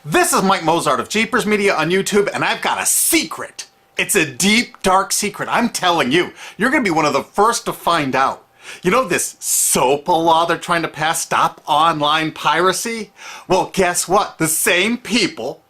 This is Mike Mozart of Jeepers Media on YouTube, and I've got a secret. It's a deep, dark secret. I'm telling you, you're going to be one of the first to find out. You know this SOPA law they're trying to pass, Stop Online Piracy? Well, guess what? The same people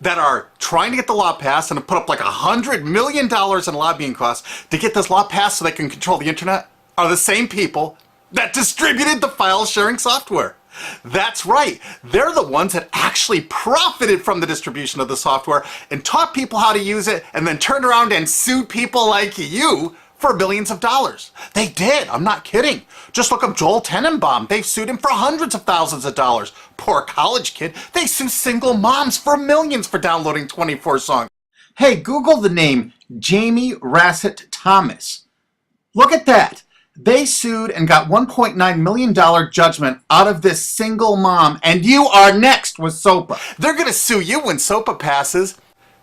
that are trying to get the law passed and have put up like $100 million in lobbying costs to get this law passed so they can control the internet are the same people that distributed the file sharing software. That's right. They're the ones that actually profited from the distribution of the software and taught people how to use it and then turned around and sued people like you for billions of dollars. They did. I'm not kidding. Just look up Joel Tenenbaum. They've sued him for hundreds of thousands of dollars. Poor college kid. They sue single moms for millions for downloading 24 songs. Hey, Google the name Jamie Rassett Thomas. Look at that. They sued and got $1.9 million judgment out of this single mom, and you are next with SOPA. They're going to sue you when SOPA passes.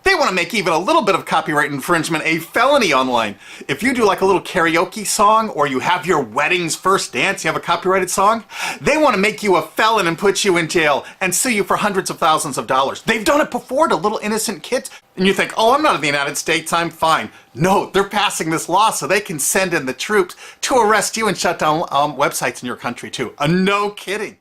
They want to make even a little bit of copyright infringement a felony online. If you do like a little karaoke song, or you have your wedding's first dance, you have a copyrighted song, they want to make you a felon and put you in jail and sue you for hundreds of thousands of dollars. They've done it before to little innocent kids. And you think, oh, I'm not in the United States, I'm fine. No, they're passing this law so they can send in the troops to arrest you and shut down websites in your country too. No kidding.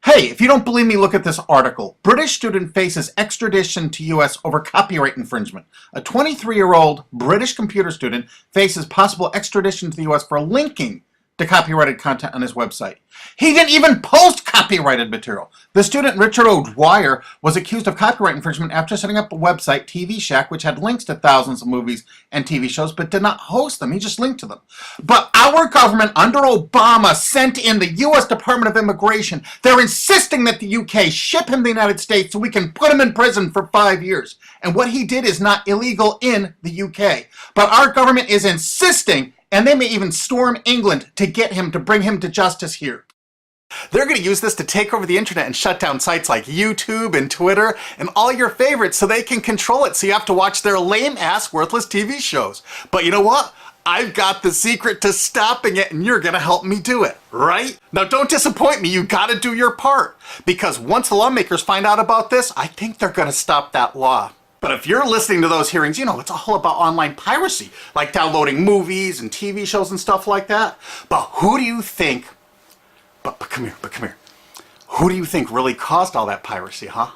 Hey, if you don't believe me, look at this article. British student faces extradition to U.S. over copyright infringement. A 23-year-old British computer student faces possible extradition to the U.S. for linking to copyrighted content on his website. He didn't even post copyrighted material. The student, Richard O'Dwyer, was accused of copyright infringement after setting up a website, TV Shack, which had links to thousands of movies and TV shows, but did not host them. He just linked to them. But our government, under Obama, sent in the U.S. Department of Immigration. They're insisting that the U.K. ship him to the United States so we can put him in prison for 5 years. And what he did is not illegal in the U.K. But our government is insisting, and they may even storm England to get him, to bring him to justice here. They're going to use this to take over the internet and shut down sites like YouTube and Twitter and all your favorites so they can control it, so you have to watch their lame-ass, worthless TV shows. But you know what? I've got the secret to stopping it, and you're going to help me do it, right? Now don't disappoint me, you got to do your part. Because once the lawmakers find out about this, I think they're going to stop that law. But if you're listening to those hearings, you know, it's all about online piracy, like downloading movies and TV shows and stuff like that. But who do you think, but come here, who do you think really caused all that piracy, huh?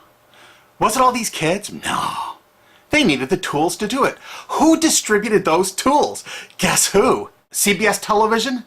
Was it all these kids? No. They needed the tools to do it. Who distributed those tools? Guess who? CBS Television?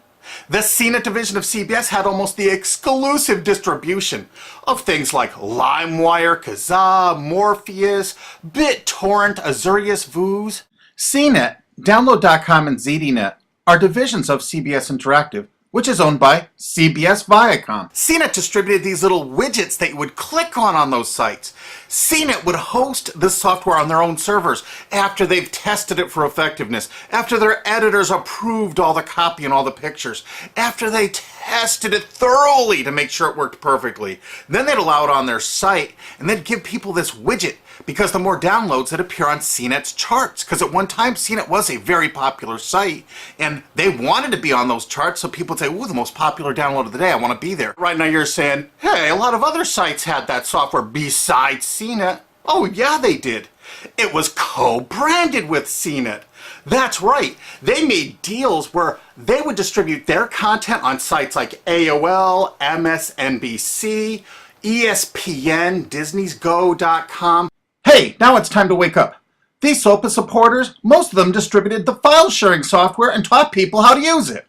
The CNET division of CBS had almost the exclusive distribution of things like LimeWire, Kazaa, Morpheus, BitTorrent, Azurius, Vooz. CNET, Download.com, and ZDNet are divisions of CBS Interactive, which is owned by CBS Viacom. CNET distributed these little widgets that you would click on those sites. CNET would host this software on their own servers after they've tested it for effectiveness, after their editors approved all the copy and all the pictures, after they tested it thoroughly to make sure it worked perfectly. Then they'd allow it on their site, and they'd give people this widget, because the more downloads that appear on CNET's charts. Because at one time, CNET was a very popular site, and they wanted to be on those charts, so people would say, ooh, the most popular download of the day, I want to be there. Right now you're saying, hey, a lot of other sites had that software besides CNET. Oh yeah, they did. It was co-branded with CNET. That's right. They made deals where they would distribute their content on sites like AOL, MSNBC, ESPN, Disney'sGo.com. Hey, now it's time to wake up. These SOPA supporters, most of them distributed the file sharing software and taught people how to use it.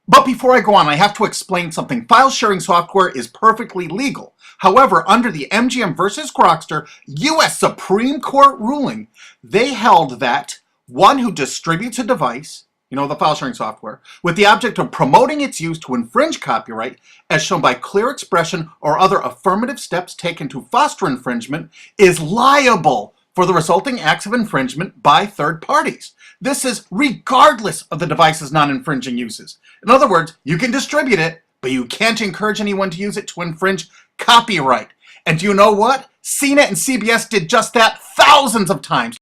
But before I go on, I have to explain something. File sharing software is perfectly legal. However, under the MGM versus Grokster U.S. Supreme Court ruling, they held that one who distributes a device, you know, the file sharing software, with the object of promoting its use to infringe copyright, as shown by clear expression or other affirmative steps taken to foster infringement, is liable for the resulting acts of infringement by third parties. This is regardless of the device's non-infringing uses. In other words, you can distribute it, but you can't encourage anyone to use it to infringe copyright. And do you know what? CNET and CBS did just that thousands of times.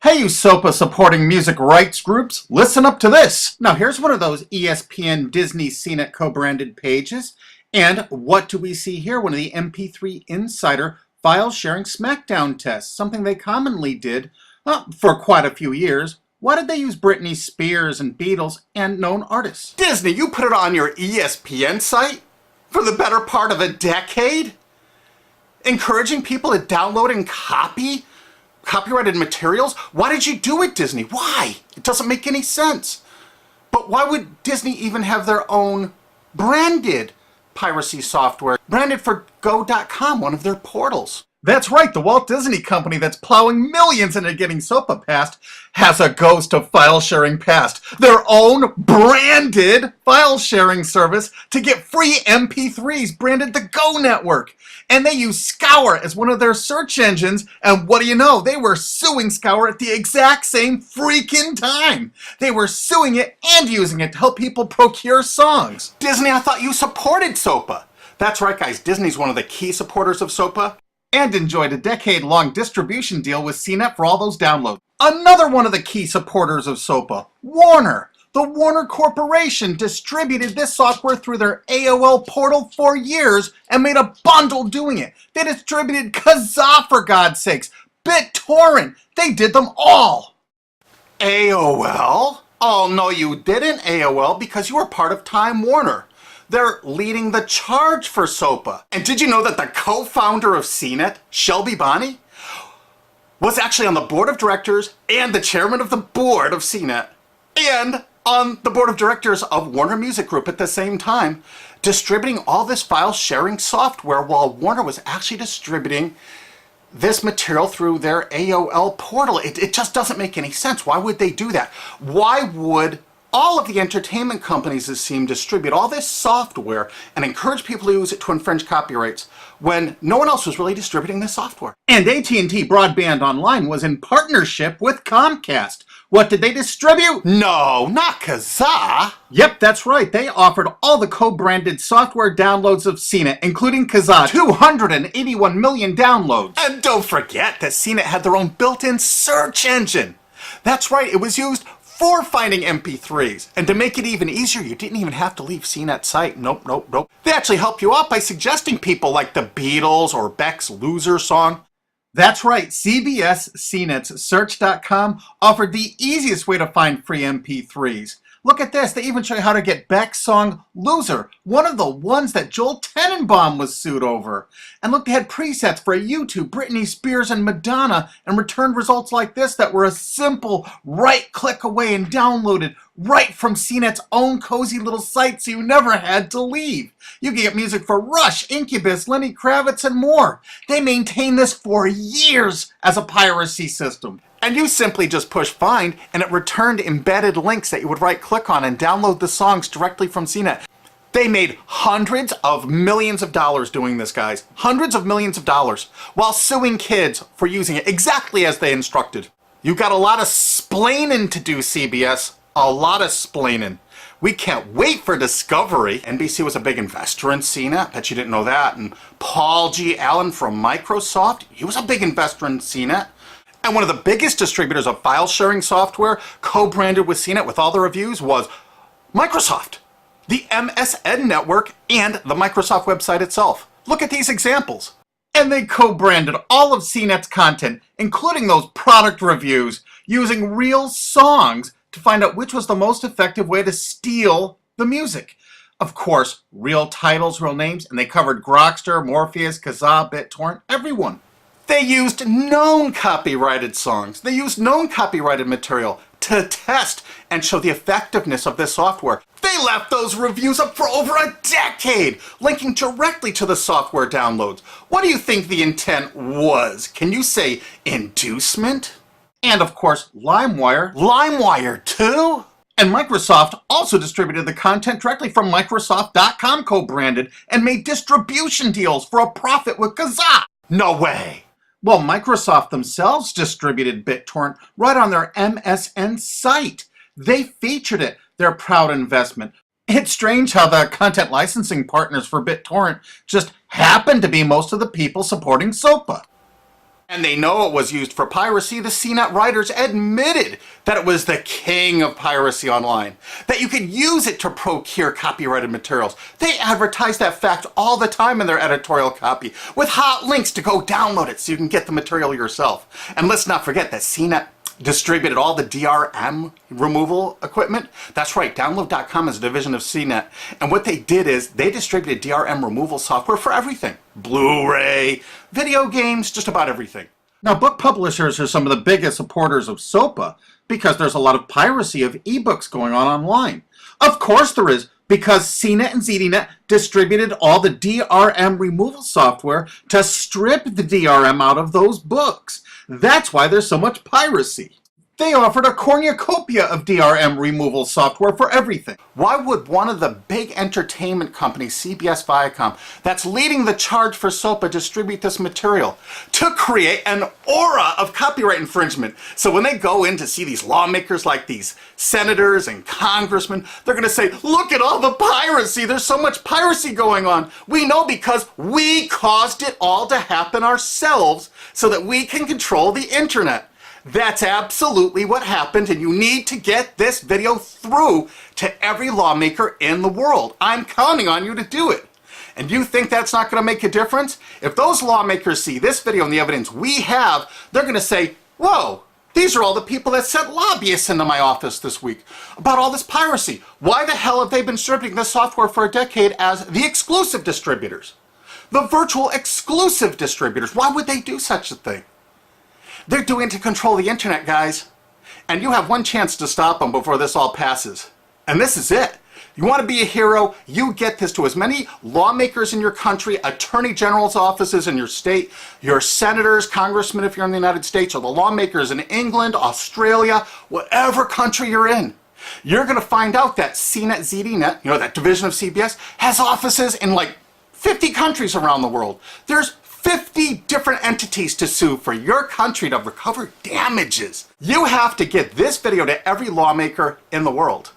Hey, you SOPA supporting music rights groups, listen up to this. Now here's one of those ESPN, Disney, CNET co-branded pages. And what do we see here? One of the MP3 Insider file sharing SmackDown tests, something they commonly did for quite a few years. Why did they use Britney Spears and Beatles and known artists? Disney, you put it on your ESPN site for the better part of a decade? Encouraging people to download and copy copyrighted materials? Why did you do it, Disney? Why? It doesn't make any sense. But why would Disney even have their own branded piracy software, branded for Go.com, one of their portals? That's right, the Walt Disney Company that's plowing millions into getting SOPA passed has a ghost of file sharing passed. Their own branded file sharing service to get free MP3s branded the Go Network. And they use Scour as one of their search engines, and what do you know? They were suing Scour at the exact same freaking time. They were suing it and using it to help people procure songs. Disney, I thought you supported SOPA. That's right, guys, Disney's one of the key supporters of SOPA. And enjoyed a decade-long distribution deal with CNET for all those downloads. Another one of the key supporters of SOPA, Warner. The Warner Corporation distributed this software through their AOL portal for years and made a bundle doing it. They distributed Kazaa, for God's sakes, BitTorrent. They did them all. AOL? Oh, no, you didn't, AOL, because you were part of Time Warner. They're leading the charge for SOPA. And did you know that the co-founder of CNET, Shelby Bonney, was actually on the board of directors and the chairman of the board of CNET and on the board of directors of Warner Music Group at the same time, distributing all this file sharing software while Warner was actually distributing this material through their AOL portal. It just doesn't make any sense. Why would they do that? Why would all of the entertainment companies, it seemed, distribute all this software and encourage people to use it to infringe copyrights when no one else was really distributing this software? And AT&T Broadband Online was in partnership with Comcast. What did they distribute? No, not Kazaa. Yep, that's right. They offered all the co-branded software downloads of CNET, including Kazaa, 281 million downloads. And don't forget that CNET had their own built-in search engine. That's right, it was used for finding MP3s. And to make it even easier, you didn't even have to leave CNET's site. Nope. They actually help you out by suggesting people like the Beatles or Beck's Loser song. That's right, CBS CNET's Search.com offered the easiest way to find free MP3s. Look at this, they even show you how to get Beck's song Loser, one of the ones that Joel Tenenbaum was sued over. And look, they had presets for YouTube, Britney Spears, and Madonna, and returned results like this that were a simple right click away and downloaded right from CNET's own cozy little site, so you never had to leave. You can get music for Rush, Incubus, Lenny Kravitz, and more. They maintained this for years as a piracy system. And you simply just push find, and it returned embedded links that you would right click on and download the songs directly from CNET. They made hundreds of millions of dollars doing this, guys. Hundreds of millions of dollars, while suing kids for using it exactly as they instructed. You got a lot of splaining to do, CBS. A lot of splaining. We can't wait for Discovery. NBC was a big investor in CNET. Bet you didn't know that. And Paul G. Allen from Microsoft, he was a big investor in CNET. And one of the biggest distributors of file sharing software co-branded with CNET with all the reviews was Microsoft, the MSN network, and the Microsoft website itself. Look at these examples. And they co-branded all of CNET's content, including those product reviews, using real songs to find out which was the most effective way to steal the music. Of course, real titles, real names, and they covered Grokster, Morpheus, Kazaa, BitTorrent, everyone. They used known copyrighted songs. They used known copyrighted material to test and show the effectiveness of this software. They left those reviews up for over a decade, linking directly to the software downloads. What do you think the intent was? Can you say inducement? And of course, LimeWire. LimeWire too? And Microsoft also distributed the content directly from Microsoft.com co-branded and made distribution deals for a profit with Kazaa. No way. Well, Microsoft themselves distributed BitTorrent right on their MSN site. They featured it, their proud investment. It's strange how the content licensing partners for BitTorrent just happen to be most of the people supporting SOPA. And they know it was used for piracy. The CNET writers admitted that it was the king of piracy online, that you could use it to procure copyrighted materials. They advertise that fact all the time in their editorial copy with hot links to go download it so you can get the material yourself. And let's not forget that CNET distributed all the DRM removal equipment. That's right, download.com is a division of CNET. And what they did is they distributed DRM removal software for everything. Blu-ray, video games, just about everything. Now, book publishers are some of the biggest supporters of SOPA because there's a lot of piracy of ebooks going on online. Of course there is, because CNET and ZDNet distributed all the DRM removal software to strip the DRM out of those books. That's why there's so much piracy. They offered a cornucopia of DRM removal software for everything. Why would one of the big entertainment companies, CBS Viacom, that's leading the charge for SOPA, distribute this material? To create an aura of copyright infringement. So when they go in to see these lawmakers like these senators and congressmen, they're going to say, look at all the piracy. There's so much piracy going on. We know because we caused it all to happen ourselves so that we can control the internet. That's absolutely what happened, and you need to get this video through to every lawmaker in the world. I'm counting on you to do it. And you think that's not going to make a difference? If those lawmakers see this video and the evidence we have, they're going to say, whoa, these are all the people that sent lobbyists into my office this week about all this piracy. Why the hell have they been distributing this software for a decade as the exclusive distributors? The virtual exclusive distributors. Why would they do such a thing? They're doing it to control the internet, guys. And you have one chance to stop them before this all passes. And this is it. You want to be a hero, you get this to as many lawmakers in your country, attorney general's offices in your state, your senators, congressmen if you're in the United States, or the lawmakers in England, Australia, whatever country you're in. You're going to find out that CNET, ZDNet, that division of CBS, has offices in like 50 countries around the world. There's 50 different entities to sue for your country to recover damages. You have to get this video to every lawmaker in the world,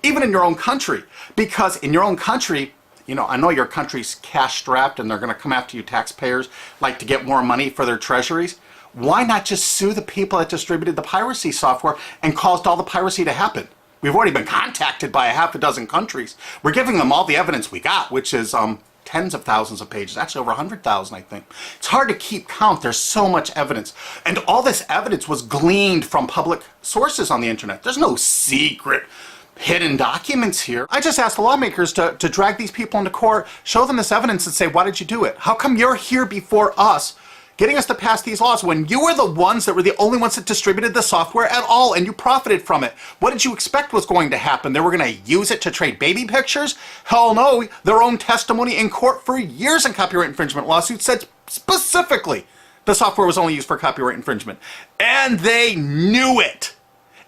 even in your own country, because in your own country, I know your country's cash strapped and they're going to come after you taxpayers like to get more money for their treasuries. Why not just sue the people that distributed the piracy software and caused all the piracy to happen? We've already been contacted by a half a dozen countries. We're giving them all the evidence we got, which is tens of thousands of pages, actually over 100,000, I think. It's hard to keep count. There's so much evidence. And all this evidence was gleaned from public sources on the internet. There's no secret hidden documents here. I just asked the lawmakers to drag these people into court, show them this evidence and say, why did you do it? How come you're here before us getting us to pass these laws when you were the ones that were the only ones that distributed the software at all and you profited from it? What did you expect was going to happen? They were going to use it to trade baby pictures? Hell no. Their own testimony in court for years in copyright infringement lawsuits said specifically the software was only used for copyright infringement. And they knew it.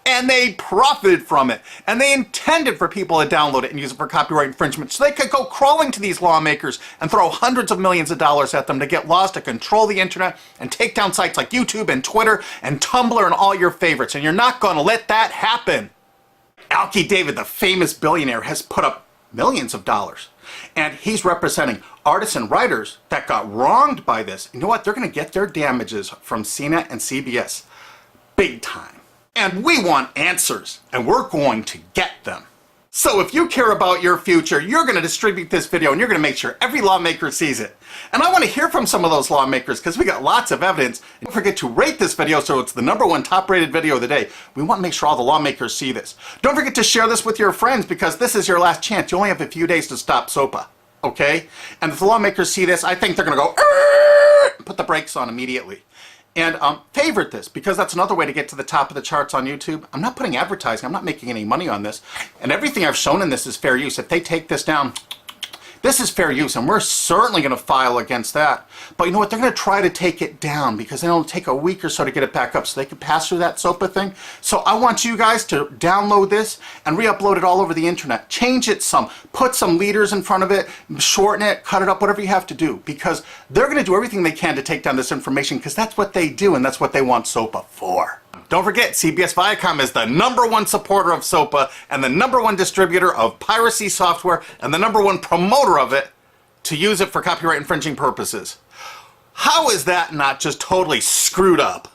And they profited from it. And they intended for people to download it and use it for copyright infringement so they could go crawling to these lawmakers and throw hundreds of millions of dollars at them to get laws to control the internet and take down sites like YouTube and Twitter and Tumblr and all your favorites. And you're not going to let that happen. Alki David, the famous billionaire, has put up millions of dollars. And he's representing artists and writers that got wronged by this. You know what? They're going to get their damages from CNET and CBS. Big time. And we want answers, and we're going to get them. So if you care about your future, you're going to distribute this video, and you're going to make sure every lawmaker sees it. And I want to hear from some of those lawmakers, because we got lots of evidence. And don't forget to rate this video so it's the #1 top-rated video of the day. We want to make sure all the lawmakers see this. Don't forget to share this with your friends, because this is your last chance. You only have a few days to stop SOPA, okay? And if the lawmakers see this, I think they're going to go, put the brakes on immediately. And favorite this, because that's another way to get to the top of the charts on YouTube. I'm not putting advertising. I'm not making any money on this. And everything I've shown in this is fair use. If they take this down, this is fair use, and we're certainly going to file against that. But you know what? They're going to try to take it down because it'll take a week or so to get it back up so they can pass through that SOPA thing. So I want you guys to download this and re-upload it all over the internet. Change it some. Put some leaders in front of it. Shorten it. Cut it up. Whatever you have to do. Because they're going to do everything they can to take down this information because that's what they do and that's what they want SOPA for. Don't forget, CBS Viacom is the #1 supporter of SOPA and the #1 distributor of piracy software and the #1 promoter of it to use it for copyright infringing purposes. How is that not just totally screwed up?